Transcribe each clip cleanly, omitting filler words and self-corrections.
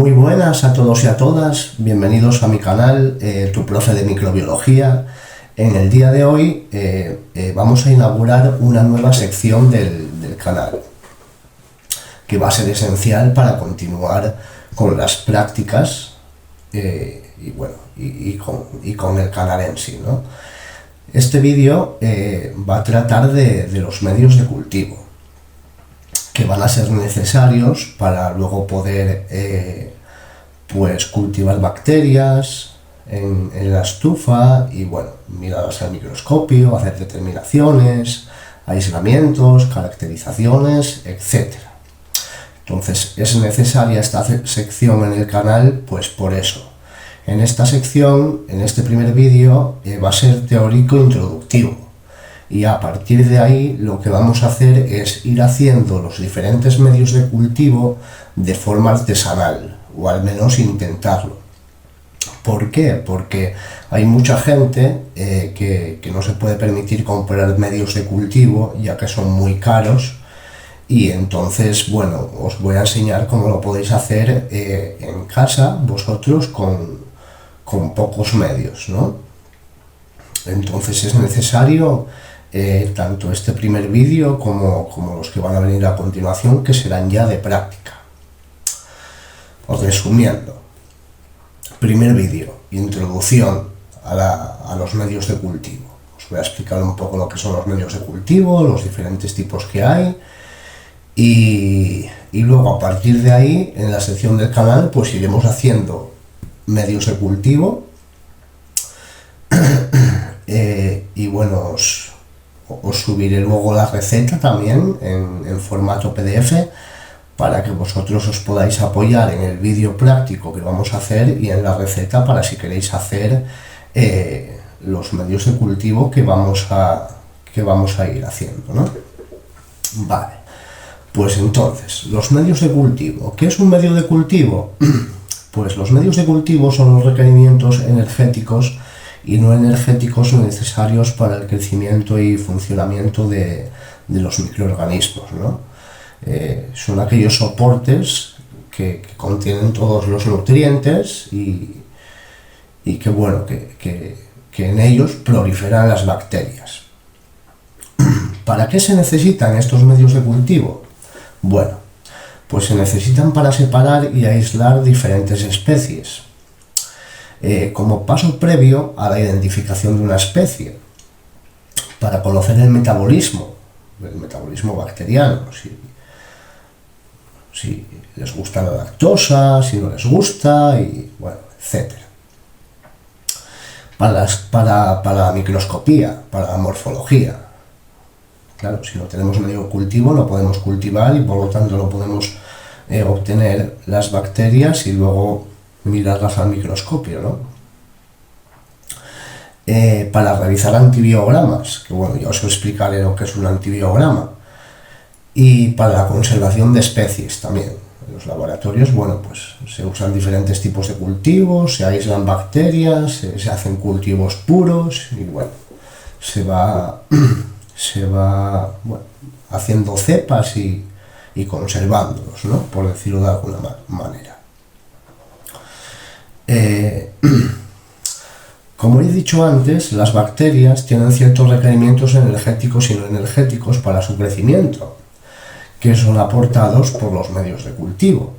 Muy buenas a todos y a todas, bienvenidos a mi canal, tu profe de microbiología. En el día de hoy vamos a inaugurar una nueva sección del canal que va a ser esencial para continuar con las prácticas y con el canal en sí, ¿no? Este vídeo va a tratar de los medios de cultivo que van a ser necesarios para luego poder cultivar bacterias en la estufa y mirarlas al microscopio, hacer determinaciones, aislamientos, caracterizaciones, etc. Entonces es necesaria esta sección en el canal, pues por eso. En esta sección, en este primer vídeo, va a ser teórico introductivo. Y a partir de ahí lo que vamos a hacer es ir haciendo los diferentes medios de cultivo de forma artesanal, o al menos intentarlo. ¿Por qué? Porque hay mucha gente que no se puede permitir comprar medios de cultivo, ya que son muy caros, y entonces, os voy a enseñar cómo lo podéis hacer en casa, vosotros, con pocos medios, ¿no? Entonces es necesario tanto este primer vídeo como los que van a venir a continuación, que serán ya de práctica. Resumiendo, primer vídeo, introducción a los medios de cultivo. Os voy a explicar un poco lo que son los medios de cultivo, los diferentes tipos que hay, y luego a partir de ahí, en la sección del canal, pues iremos haciendo medios de cultivo os subiré luego la receta también en formato PDF para que vosotros os podáis apoyar en el vídeo práctico que vamos a hacer y en la receta para si queréis hacer los medios de cultivo que vamos a ir haciendo, ¿no? Vale, pues entonces, los medios de cultivo. ¿Qué es un medio de cultivo? Pues los medios de cultivo son los requerimientos energéticos y no energéticos necesarios para el crecimiento y funcionamiento de los microorganismos, ¿no? Son aquellos soportes que contienen todos los nutrientes y que en ellos proliferan las bacterias. ¿Para qué se necesitan estos medios de cultivo? Bueno, pues se necesitan para separar y aislar diferentes especies, como paso previo a la identificación de una especie, para conocer el metabolismo bacteriano, si les gusta la lactosa, si no les gusta, etc. Para la microscopía, para la morfología. Claro, si no tenemos medio de cultivo no podemos cultivar y por lo tanto no podemos obtener las bacterias y luego mirarlas al microscopio, ¿no? Para realizar antibiogramas, que ya os explicaré lo que es un antibiograma, y para la conservación de especies también. En los laboratorios, pues se usan diferentes tipos de cultivos, se aíslan bacterias, se hacen cultivos puros y se va haciendo cepas y conservándolos, ¿no? Por decirlo de alguna manera. Como he dicho antes, las bacterias tienen ciertos requerimientos energéticos y no energéticos para su crecimiento, que son aportados por los medios de cultivo.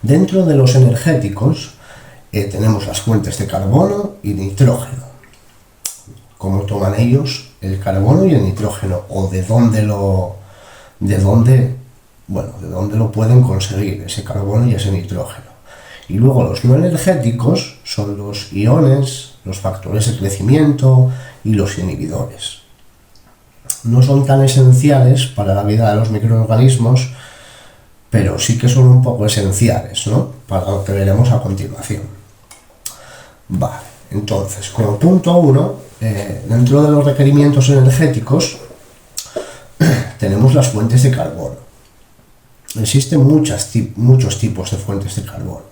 Dentro de los energéticos tenemos las fuentes de carbono y nitrógeno. ¿Cómo toman ellos el carbono y el nitrógeno? ¿O de dónde lo pueden conseguir ese carbono y ese nitrógeno? Y luego los no energéticos son los iones, los factores de crecimiento y los inhibidores. No son tan esenciales para la vida de los microorganismos, pero sí que son un poco esenciales, ¿no? Para lo que veremos a continuación. Vale, entonces, como punto 1, dentro de los requerimientos energéticos tenemos las fuentes de carbono. Existen muchos tipos de fuentes de carbono,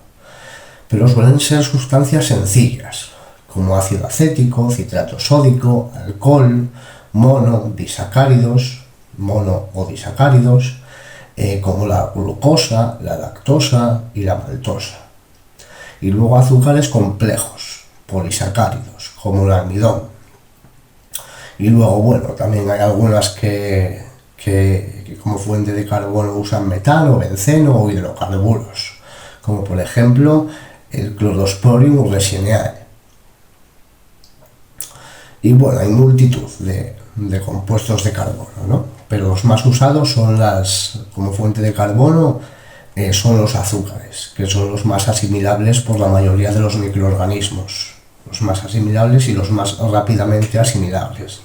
pero suelen ser sustancias sencillas, como ácido acético, citrato sódico, alcohol, mono o disacáridos, como la glucosa, la lactosa y la maltosa. Y luego azúcares complejos, polisacáridos, como el almidón. Y luego, bueno, también hay algunas que como fuente de carbono usan metano, benceno o hidrocarburos, como por ejemplo el Chlorosporium resinae. Y bueno, hay multitud de compuestos de carbono, ¿no? Pero los más usados son como fuente de carbono, son los azúcares, que son los más asimilables por la mayoría de los microorganismos, los más asimilables y los más rápidamente asimilables.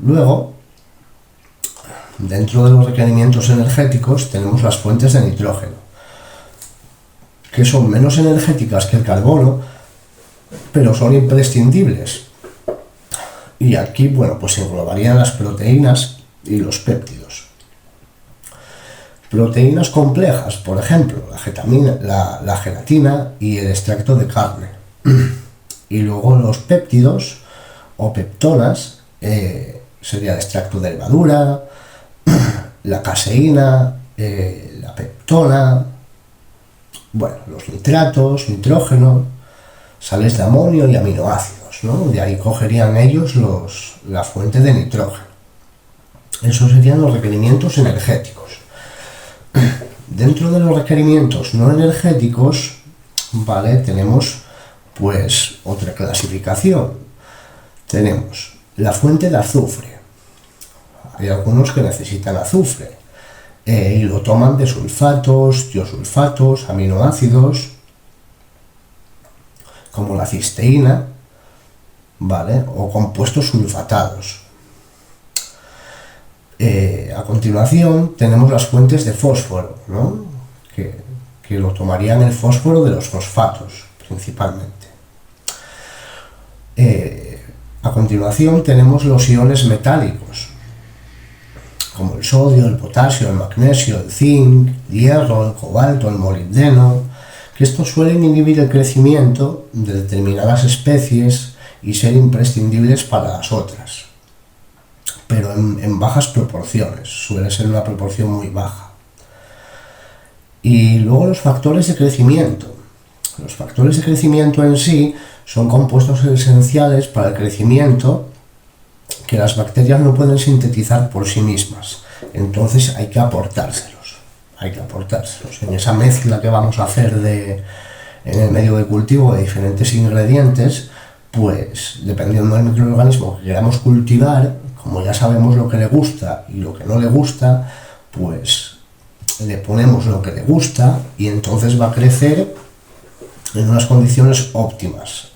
Luego, dentro de los requerimientos energéticos tenemos las fuentes de nitrógeno, que son menos energéticas que el carbono, pero son imprescindibles. Y aquí, bueno, pues se englobarían las proteínas y los péptidos. Proteínas complejas, por ejemplo, la gelatina y el extracto de carne. Y luego los péptidos o peptonas, sería el extracto de levadura, la caseína, la peptona, bueno, los nitratos, nitrógeno, sales de amonio y aminoácidos, ¿no? De ahí cogerían ellos la fuente de nitrógeno. Esos serían los requerimientos energéticos. Dentro de los requerimientos no energéticos, ¿vale? Tenemos pues otra clasificación. Tenemos la fuente de azufre. Hay algunos que necesitan azufre y lo toman de sulfatos, tiosulfatos, aminoácidos, como la cisteína, ¿vale? O compuestos sulfatados. A continuación tenemos las fuentes de fósforo, ¿no? que lo tomarían el fósforo de los fosfatos, principalmente. A continuación tenemos los iones metálicos, como el sodio, el potasio, el magnesio, el zinc, el hierro, el cobalto, el molibdeno, que estos suelen inhibir el crecimiento de determinadas especies y ser imprescindibles para las otras, pero en bajas proporciones, suele ser una proporción muy baja. Y luego los factores de crecimiento. Los factores de crecimiento en sí son compuestos esenciales para el crecimiento que las bacterias no pueden sintetizar por sí mismas, entonces hay que aportárselos. En esa mezcla que vamos a hacer en el medio de cultivo de diferentes ingredientes, pues dependiendo del microorganismo que queramos cultivar, como ya sabemos lo que le gusta y lo que no le gusta, pues le ponemos lo que le gusta y entonces va a crecer en unas condiciones óptimas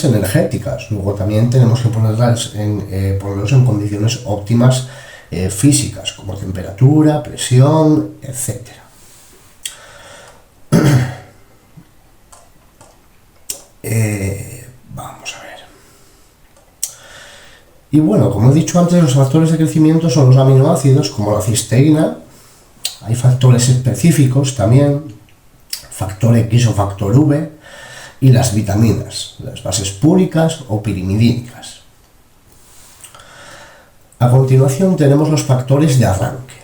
energéticas. Luego también tenemos que ponerlos en condiciones óptimas físicas, como temperatura, presión, etc. Vamos a ver. Y bueno, como he dicho antes, los factores de crecimiento son los aminoácidos, como la cisteína. Hay factores específicos también, factor X o factor V, y las vitaminas, las bases púricas o pirimidínicas. A continuación tenemos los factores de arranque.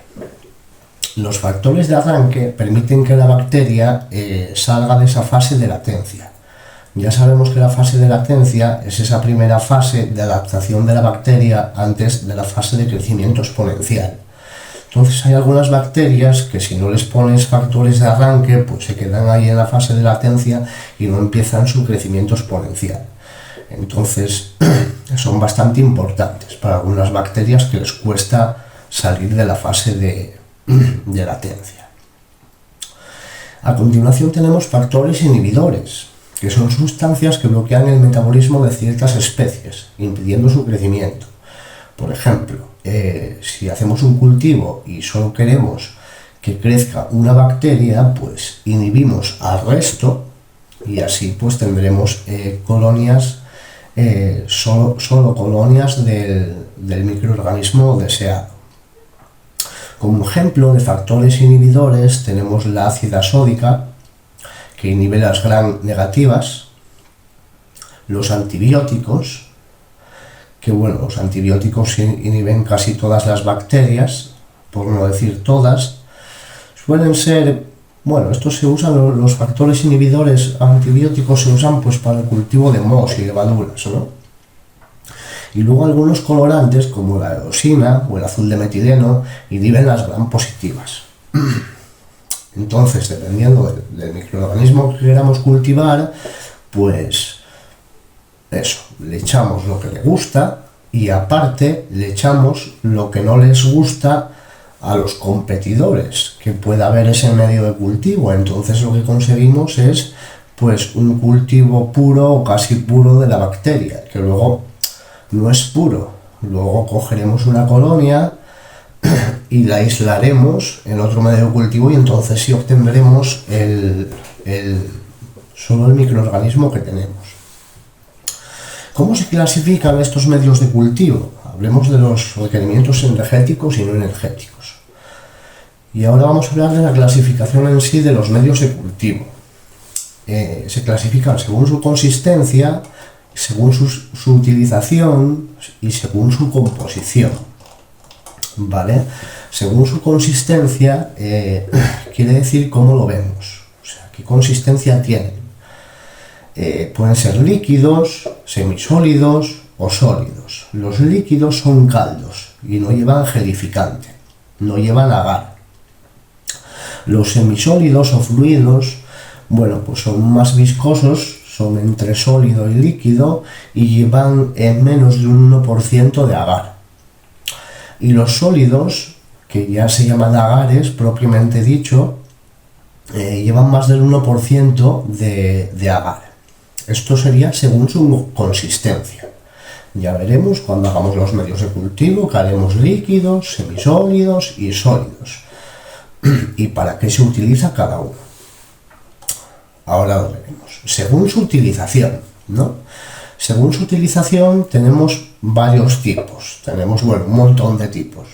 Los factores de arranque permiten que la bacteria salga de esa fase de latencia. Ya sabemos que la fase de latencia es esa primera fase de adaptación de la bacteria antes de la fase de crecimiento exponencial. Entonces hay algunas bacterias que si no les pones factores de arranque, pues se quedan ahí en la fase de latencia y no empiezan su crecimiento exponencial. Entonces son bastante importantes para algunas bacterias que les cuesta salir de la fase de latencia. A continuación tenemos factores inhibidores, que son sustancias que bloquean el metabolismo de ciertas especies, impidiendo su crecimiento. Por ejemplo, si hacemos un cultivo y solo queremos que crezca una bacteria, pues inhibimos al resto y así pues tendremos colonias, solo colonias del microorganismo deseado. Como ejemplo de factores inhibidores tenemos la ácida sódica, que inhibe las gram negativas, los antibióticos, que bueno, los antibióticos inhiben casi todas las bacterias, por no decir todas. Suelen ser, bueno, estos se usan, los factores inhibidores antibióticos se usan pues para el cultivo de mohos y levaduras, ¿no? Y luego algunos colorantes como la eosina o el azul de metileno inhiben las gram positivas. Entonces, dependiendo del microorganismo que queramos cultivar, pues eso, le echamos lo que le gusta y aparte le echamos lo que no les gusta a los competidores que pueda haber ese medio de cultivo. Entonces lo que conseguimos es pues un cultivo puro o casi puro de la bacteria, que luego no es puro. Luego cogeremos una colonia y la aislaremos en otro medio de cultivo y entonces sí obtendremos solo el microorganismo que tenemos. ¿Cómo se clasifican estos medios de cultivo? Hablemos de los requerimientos energéticos y no energéticos. Y ahora vamos a hablar de la clasificación en sí de los medios de cultivo. Se clasifican según su consistencia, según su utilización y según su composición. ¿Vale? Según su consistencia, quiere decir cómo lo vemos, o sea, qué consistencia tienen. Pueden ser líquidos, semisólidos o sólidos. Los líquidos son caldos y no llevan gelificante, no llevan agar. Los semisólidos o fluidos, bueno, pues son más viscosos, son entre sólido y líquido y llevan menos de un 1% de agar. Y los sólidos, que ya se llaman agares propiamente dicho, llevan más del 1% de agar. Esto sería según su consistencia. Ya veremos cuando hagamos los medios de cultivo que haremos líquidos, semisólidos y sólidos. ¿Y para qué se utiliza cada uno? Ahora lo veremos. Según su utilización, ¿no? Según su utilización tenemos varios tipos. Tenemos, bueno, un montón de tipos.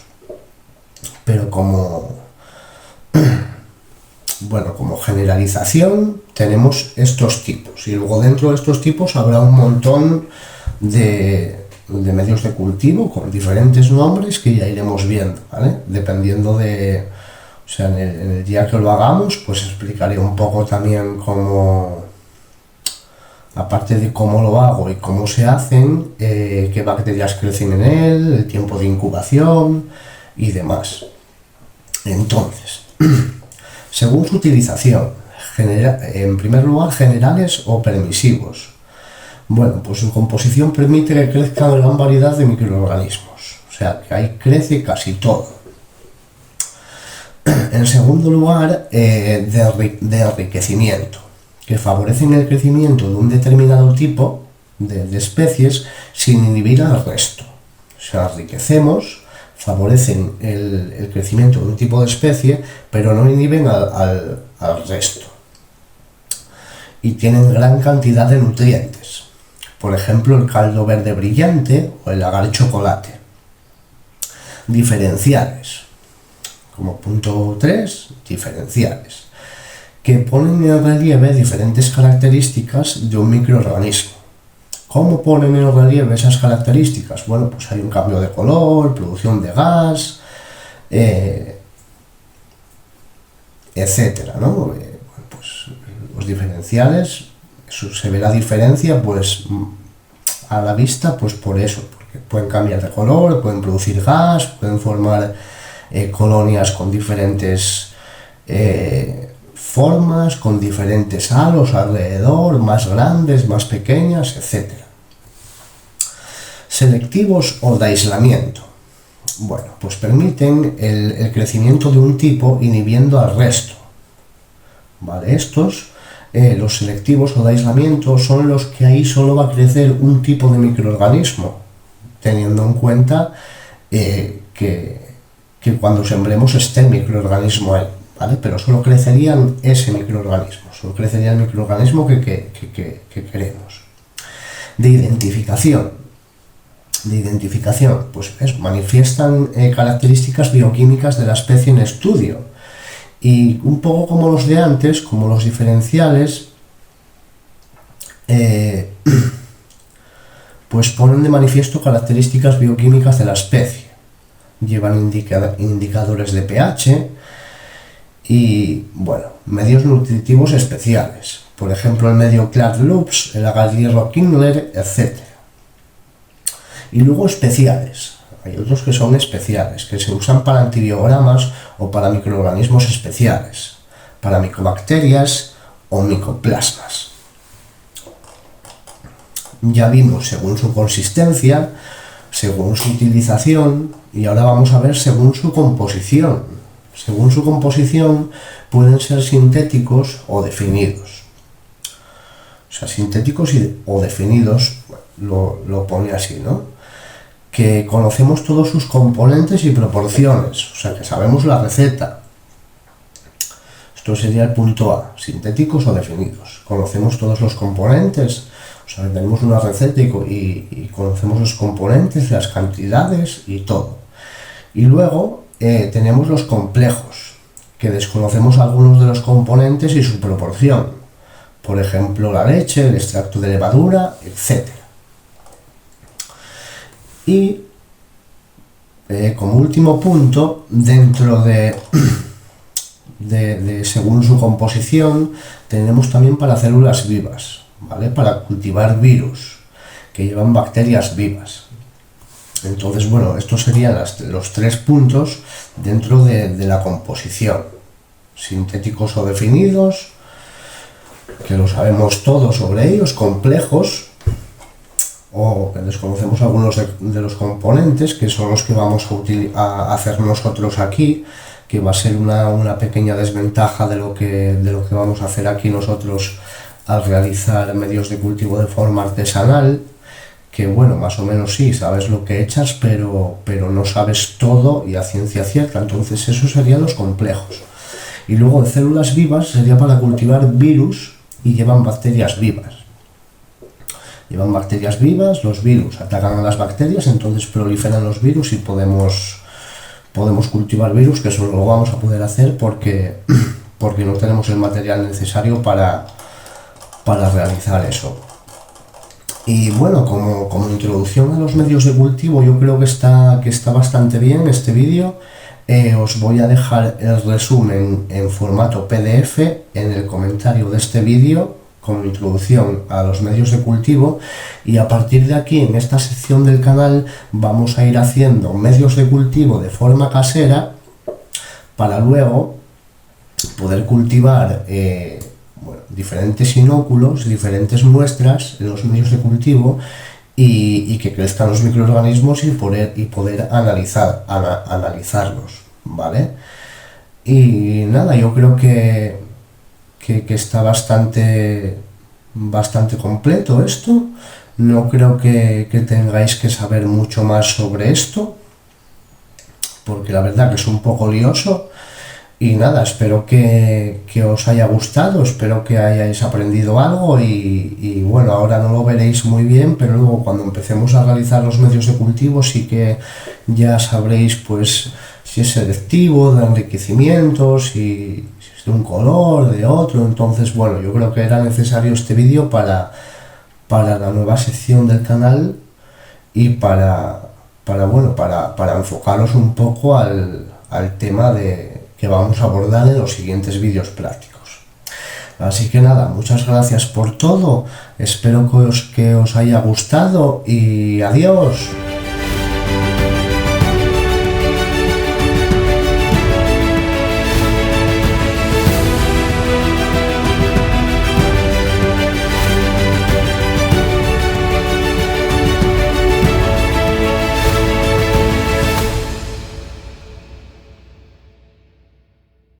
Pero como generalización tenemos estos tipos. Y luego dentro de estos tipos habrá un montón de medios de cultivo con diferentes nombres que ya iremos viendo, ¿vale? Dependiendo de... O sea, en el día que lo hagamos, pues explicaré un poco también cómo, aparte de cómo lo hago y cómo se hacen, qué bacterias crecen en él, el tiempo de incubación y demás. Entonces, según su utilización, en primer lugar, generales o permisivos. Bueno, pues su composición permite que crezca gran variedad de microorganismos, o sea, que ahí crece casi todo. En segundo lugar, de enriquecimiento, que favorecen el crecimiento de un determinado tipo de especies sin inhibir al resto. O sea, enriquecemos, favorecen el crecimiento de un tipo de especie, pero no inhiben al resto. Y tienen gran cantidad de nutrientes. Por ejemplo, el caldo verde brillante o el agar chocolate. Diferenciales. Como punto 3, diferenciales, que ponen en relieve diferentes características de un microorganismo. ¿Cómo ponen en relieve esas características? Bueno, pues hay un cambio de color, producción de gas, etcétera, ¿no? Bueno, pues los diferenciales, se ve la diferencia, pues a la vista, pues por eso, porque pueden cambiar de color, pueden producir gas, pueden formar colonias con diferentes formas, con diferentes halos alrededor, más grandes, más pequeñas, etc. Selectivos o de aislamiento. Bueno, pues permiten el crecimiento de un tipo inhibiendo al resto. ¿Vale? Estos, los selectivos o de aislamiento, son los que ahí solo va a crecer un tipo de microorganismo, teniendo en cuenta que cuando sembremos esté el microorganismo ahí, ¿vale? Pero solo crecerían ese microorganismo, solo crecería el microorganismo que queremos. De identificación, pues manifiestan características bioquímicas de la especie en estudio. Y un poco como los de antes, como los pues ponen de manifiesto características bioquímicas de la especie. Llevan indicadores de pH y, bueno, medios nutritivos especiales. Por ejemplo, el medio Clark Loops, el agar-hierro Kindler, etc. Y luego especiales. Hay otros que son especiales, que se usan para antibiogramas o para microorganismos especiales, para micobacterias o micoplasmas. Ya vimos según su consistencia, según su utilización, y ahora vamos a ver según su composición. Según su composición pueden ser sintéticos o definidos. O sea, sintéticos o definidos, lo pone así, ¿no? Que conocemos todos sus componentes y proporciones, o sea, que sabemos la receta. Esto sería el punto A, sintéticos o definidos. Conocemos todos los componentes, o sea, que tenemos una receta y conocemos los componentes, las cantidades y todo. Y luego tenemos los complejos, que desconocemos algunos de los componentes y su proporción. Por ejemplo, la leche, el extracto de levadura, etc. Y como último punto, dentro de según su composición, tenemos también para células vivas, ¿vale? Para cultivar virus, que llevan bacterias vivas. Entonces, bueno, estos serían los 3 puntos dentro de la composición. Sintéticos o definidos, que lo sabemos todo sobre ellos, complejos, o que desconocemos algunos de los componentes, que son los que vamos a hacer nosotros aquí, que va a ser una pequeña desventaja de lo que vamos a hacer aquí nosotros al realizar medios de cultivo de forma artesanal, que bueno, más o menos sí, sabes lo que echas, pero no sabes todo y a ciencia cierta. Entonces eso serían los complejos. Y luego de células vivas sería para cultivar virus y llevan bacterias vivas. Llevan bacterias vivas, los virus atacan a las bacterias, entonces proliferan los virus y podemos cultivar virus, que eso lo vamos a poder hacer porque no tenemos el material necesario para realizar eso. Y bueno, como introducción a los medios de cultivo, yo creo que está bastante bien este vídeo. Os voy a dejar el resumen en formato PDF en el comentario de este vídeo, como introducción a los medios de cultivo, y a partir de aquí, en esta sección del canal, vamos a ir haciendo medios de cultivo de forma casera para luego poder cultivar diferentes inóculos, diferentes muestras en los medios de cultivo y que crezcan los microorganismos y poder analizarlos, ¿vale? Y nada, yo creo que está bastante completo esto. No creo que tengáis que saber mucho más sobre esto, porque la verdad que es un poco lioso. Y nada, espero que os haya gustado, espero que hayáis aprendido algo y bueno, ahora no lo veréis muy bien, pero luego cuando empecemos a realizar los medios de cultivo sí que ya sabréis pues si es selectivo, de enriquecimiento, si es de un color, de otro. Entonces bueno, yo creo que era necesario este vídeo para la nueva sección del canal y para enfocaros un poco al tema que vamos a abordar en los siguientes vídeos prácticos. Así que nada, muchas gracias por todo, espero que os haya gustado y adiós.